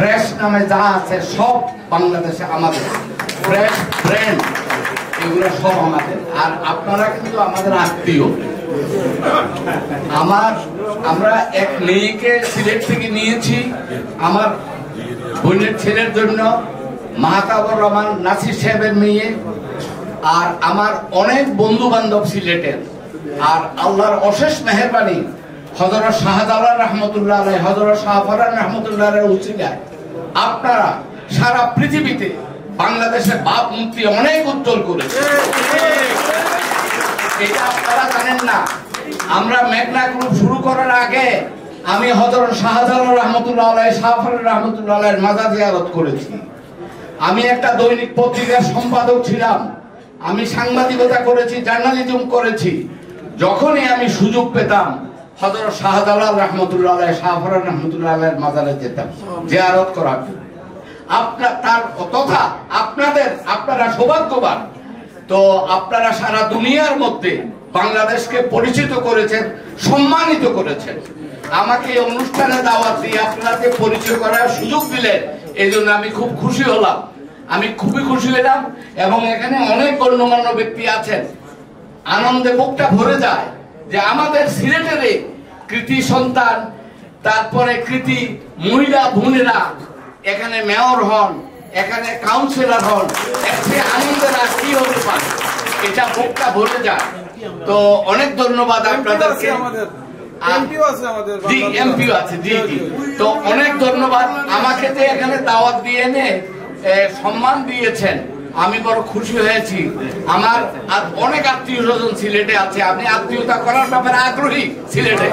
Fresh নামে যা আছে সব বাংলাদেশে আমাদের, ফ্রেশ ব্র্যান্ড এগুলো সব আমাদের। আর আপনারা কিন্তু আমাদের আত্মীয়। আমরা এক মেয়েকে সিলেট থেকে নিয়েছি আমার বোনের ছেলের জন্য, মাহতাবুর রহমান নাসির সাহেবের মেয়ে। আর আমার অনেক বন্ধু বান্ধব সিলেটের। আর আল্লাহর অশেষ মেহেরবানি, হযরত শাহজালাল রহমতুল্লাহ আলাইহি, হযরত শাহ ফরহাদ রহমতুল্লাহ আলাইহির উসিলায় আপনারা সারা পৃথিবীতে বাংলাদেশের ভাবমূর্তি অনেক উজ্জ্বল করেছে। এটা আপনারা জানেন না। আমরা মেঘনা গ্রুপ শুরু করার আগে আমি হযরত শাহজালাল রহমতুল্লাহ আলাইহি, শাহ ফরহাদ রহমতুল্লাহ আলাইহির মাজার জিয়ারত করেছি। আমি একটা দৈনিক পত্রিকার সম্পাদক ছিলাম, আমি সাংবাদিকতা করেছি, জার্নালিজম করেছি। যখনই আমি সুযোগ পেতাম হযরত শাহজালাল রহমতুল্লাহ আলাইহি, শাহ ফরহাদ রহমতুল্লাহ আলাইহির মাজারে যেতাম জিয়ারত করার জন্য। আপনারা সৌভাগ্যবান। তো আপনারা সারা দুনিয়ার মধ্যে বাংলাদেশকে পরিচিত করেছেন, সম্মানিত করেছেন। আমাকে এই অনুষ্ঠানে দাওয়াত দিয়ে আপনাকে পরিচয় করার সুযোগ দিলেন, এই জন্য আমি খুব খুশি হলাম। আমি খুবই খুশি হলাম। এবং এখানে অনেক গণ্যমান্য ব্যক্তি আছেন, আনন্দে বুকটা ভরে যায় যে আমাদের সিলেটের কৃতি সন্তান, তারপরে কৃতি মহিলা বোনেরা এখানে মেয়র হন, এখানে কাউন্সিলর হন। একটি আনন্দের আর কি হতে পারে, এটা বুকটা ভরে যায়। তো অনেক ধন্যবাদ আপনাদেরকে। জি, এমপিও আছে। জি জি, তো অনেক ধন্যবাদ। আমাকে যে এখানে দাওয়াত দিয়ে এনে সম্মান দিয়েছেন, আমি বড় খুশি হয়েছি। আমার আর অনেক আত্মীয় স্বজন সিলেটে আছে, আমি আত্মীয়তা করার ব্যাপারে আগ্রহী সিলেটে।